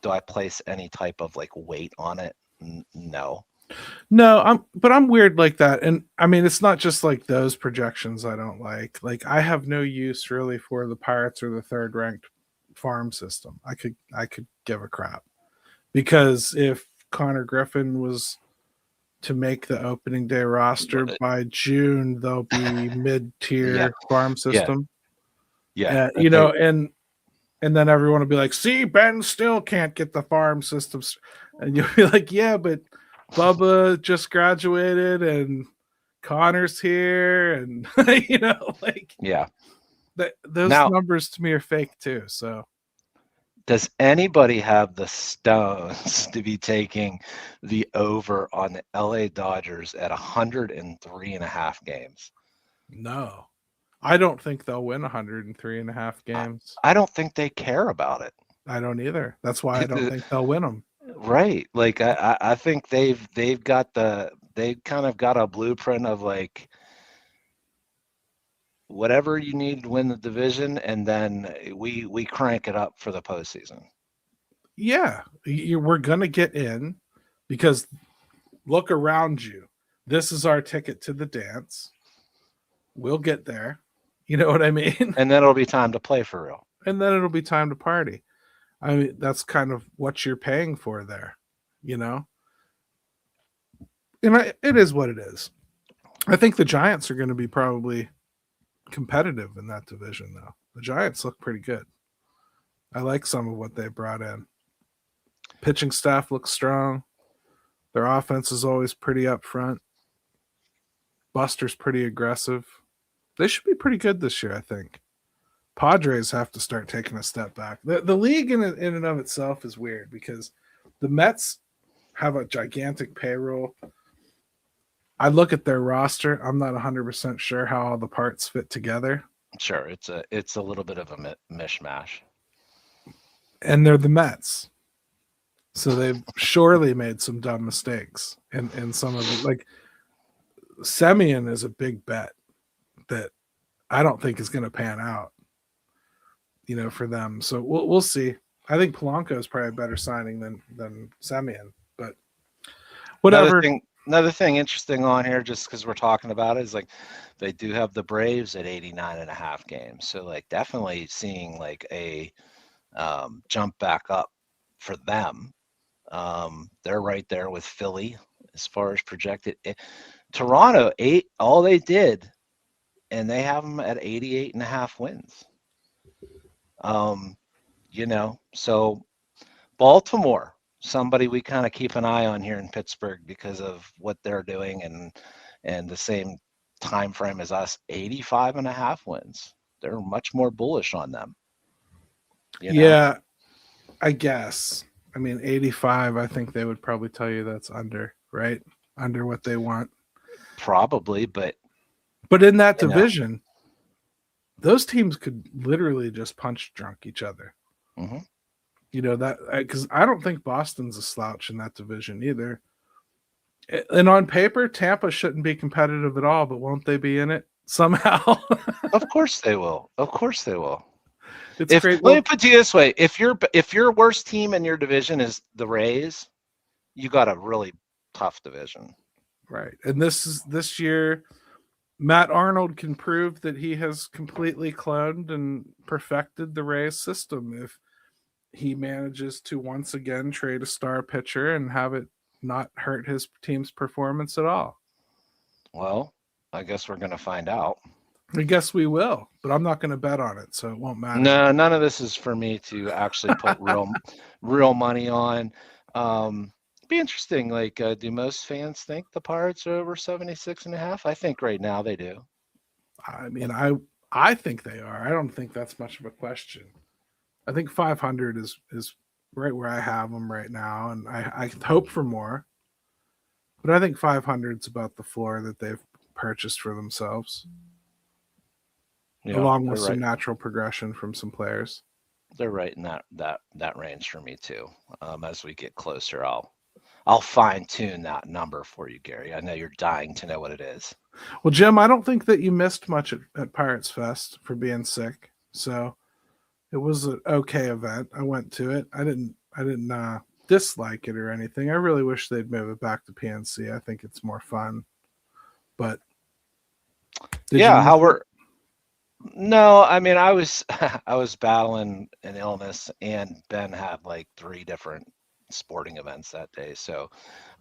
Do I place any type of like weight on it? No. No, I'm weird like that. And I mean, it's not just like those projections I don't like. Like I have no use really for the Pirates or the third ranked farm system. I could give a crap. Because if Connor Griffin was to make the opening day roster by June, they'll be mid-tier Yeah, farm yeah, system. yeah. You know, and then everyone will be like, "See, Ben still can't get the farm systems," and you'll be like, "Yeah, but Bubba just graduated and Connor's here, and you know, like Yeah. those Now, numbers to me are fake too." So does anybody have the stones to be taking the over on the LA Dodgers at 103.5 games? no, I don't think they'll win 103.5 games. I don't think they care about it. I don't either. That's why I don't think they'll win them. Right. Like I think they've kind of got a blueprint of like whatever you need to win the division, and then we crank it up for the postseason. Yeah, we're gonna get in because look around you. This is our ticket to the dance. We'll get there. You know what I mean? And then it'll be time to play for real. And then it'll be time to party. I mean, that's kind of what you're paying for there, you know? And it is what it is. I think the Giants are going to be probably competitive in that division, though. The Giants look pretty good. I like some of what they brought in. Pitching staff looks strong. Their offense is always pretty up front. Buster's pretty aggressive. They should be pretty good this year, I think. Padres have to start taking a step back. The league in and of itself is weird because the Mets have a gigantic payroll. I look at their roster. I'm not 100% sure how all the parts fit together. Sure, it's a little bit of a mishmash. And they're the Mets. So they've surely made some dumb mistakes in some of it. Like Semien is a big bet that I don't think is going to pan out, you know, for them. So we'll see. I think Polanco is probably a better signing than Semien, but whatever. Another thing interesting on here, just because we're talking about it, is like they do have the Braves at 89.5 games. So like definitely seeing like a jump back up for them. They're right there with Philly as far as projected. Toronto, all they did, and they have them at 88.5 wins. You know, so Baltimore, somebody we kind of keep an eye on here in Pittsburgh because of what they're doing and the same time frame as us, 85.5 wins. They're much more bullish on them. You know? Yeah, I guess. I mean, 85, I think they would probably tell you that's under, right? Under what they want. Probably, but in that division, those teams could literally just punch drunk each other. Mm-hmm. You know, that because I don't think Boston's a slouch in that division either. And on paper, Tampa shouldn't be competitive at all, but won't they be in it somehow? Of course they will. Of course they will. It's If great. let me put it this way, if your worst team in your division is the Rays, you got a really tough division. Right. And this year, Matt Arnold can prove that he has completely cloned and perfected the Rays system if he manages to once again trade a star pitcher and have it not hurt his team's performance at all. Well, I guess we're going to find out. I guess we will, but I'm not going to bet on it, so it won't matter. No, none of this is for me to actually put real money on. Be interesting. Like, do most fans think the Pirates are over 76.5? I think right now they do. I mean, I think they are. I don't think that's much of a question. I think 500 is right where I have them right now, and I hope for more. But I think 500 is about the floor that they've purchased for themselves, along with some natural progression from some players. They're right in that range for me too. As we get closer, I'll fine tune that number for you, Gary. I know you're dying to know what it is. Well, Jim, I don't think that you missed much at Pirates Fest for being sick, so it was an okay event. I went to it. I didn't dislike it or anything. I really wish they'd move it back to PNC. I think it's more fun. But no, I mean, I was battling an illness, and Ben had like 3 different sporting events that day, so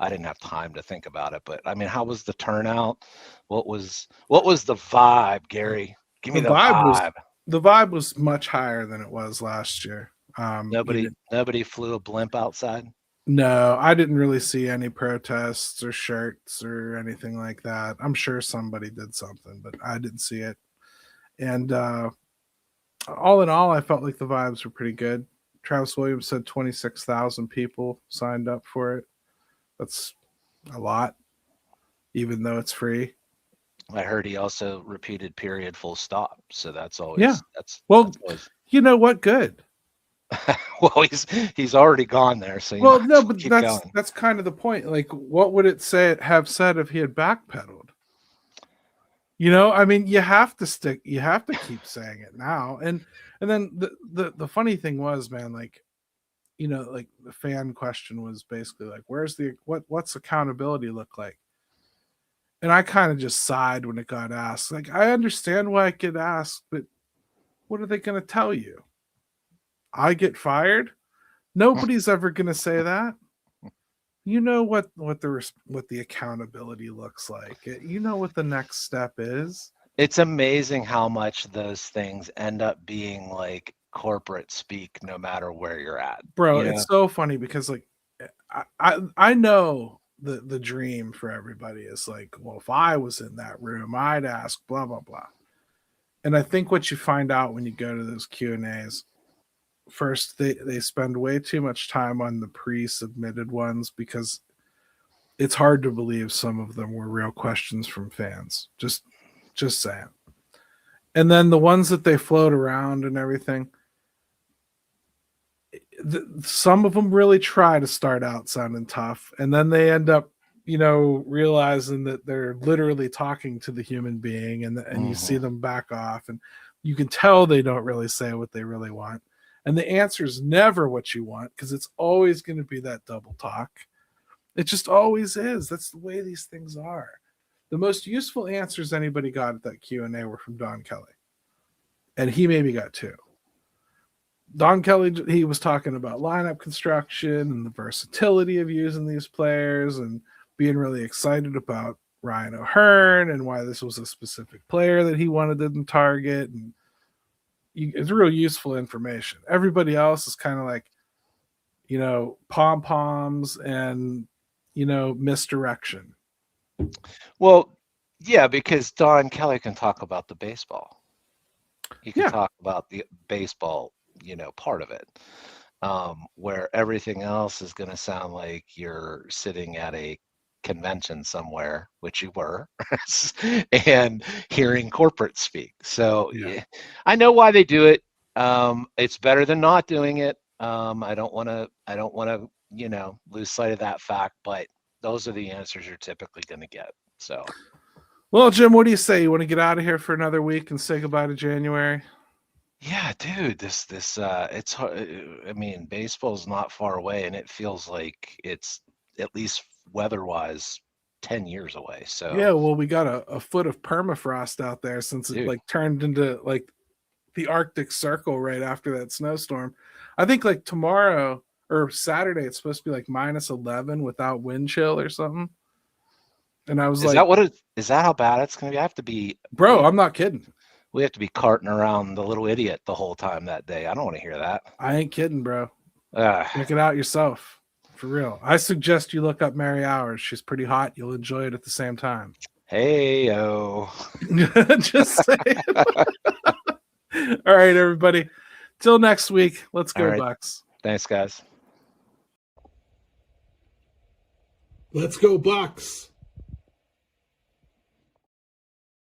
I didn't have time to think about it. But I mean, how was the turnout? What was the vibe, Gary? Give me the vibe. The vibe was much higher than it was last year. Nobody flew a blimp outside. No, I didn't really see any protests or shirts or anything like that. I'm sure somebody did something, but I didn't see it. And all in all, I felt like the vibes were pretty good. Travis Williams said 26,000 people signed up for it. That's a lot, even though it's free. I heard he also repeated period full stop. So that's always that's always... You know what? Good. Well, he's already gone there. So but that's kind of the point. Like, what would it have said if he had backpedaled? You know, I mean, you have to keep saying it now. And then the funny thing was, man, like, you know, like the fan question was basically like, what's accountability look like? And I kind of just sighed when it got asked. Like, I understand why it get asked, but what are they going to tell you? I get fired? Nobody's ever going to say that. You know what the accountability looks like. You know what the next step is. It's amazing how much those things end up being like corporate speak, no matter where you're at. Bro, it's so funny because like I know the dream for everybody is like, well, if I was in that room, I'd ask blah blah blah. And I think what you find out when you go to those Q&As, first, they spend way too much time on the pre-submitted ones because it's hard to believe some of them were real questions from fans. Just saying. And then the ones that they float around and everything, some of them really try to start out sounding tough, and then they end up, you know, realizing that they're literally talking to the human being, and you see them back off, and you can tell they don't really say what they really want. And the answer is never what you want because it's always going to be that double talk. It just always is. That's the way these things are. The most useful answers anybody got at that Q&A were from Don Kelly. And he maybe got 2. Don Kelly, he was talking about lineup construction and the versatility of using these players and being really excited about Ryan O'Hearn and why this was a specific player that he wanted to target. And it's real useful information. Everybody else is kind of like, you know, pom-poms and, you know, misdirection. Well, yeah, because Don Kelly can talk about the baseball. He can talk about the baseball, you know, part of it, where everything else is going to sound like you're sitting at a convention somewhere, which you were, and hearing corporate speak. So I know why they do it. It's better than not doing it. I don't want to, you know, lose sight of that fact, but those are the answers you're typically going to get. So, well, Jim, what do you say? You want to get out of here for another week and say goodbye to January? yeah, dude, it's I mean, baseball's not far away, and it feels like it's at least weather-wise 10 years away. So Yeah, well, we got a foot of permafrost out there since it Dude. like turned into like the Arctic Circle right after that snowstorm. I think like tomorrow or Saturday it's supposed to be like -11 without wind chill or something. And I was is like, that what it is? That how bad it's going to be? I have to be, bro, I'm not kidding. we have to be carting around the little idiot the whole time that day. I don't want to hear that. I ain't kidding, bro. Check it out yourself. For real. I suggest you look up Mary Hours. She's pretty hot. You'll enjoy it at the same time. Hey, yo. Just saying. All right, everybody. Till next week. Let's go, All right. Bucks. Thanks, guys. Let's go, Bucks.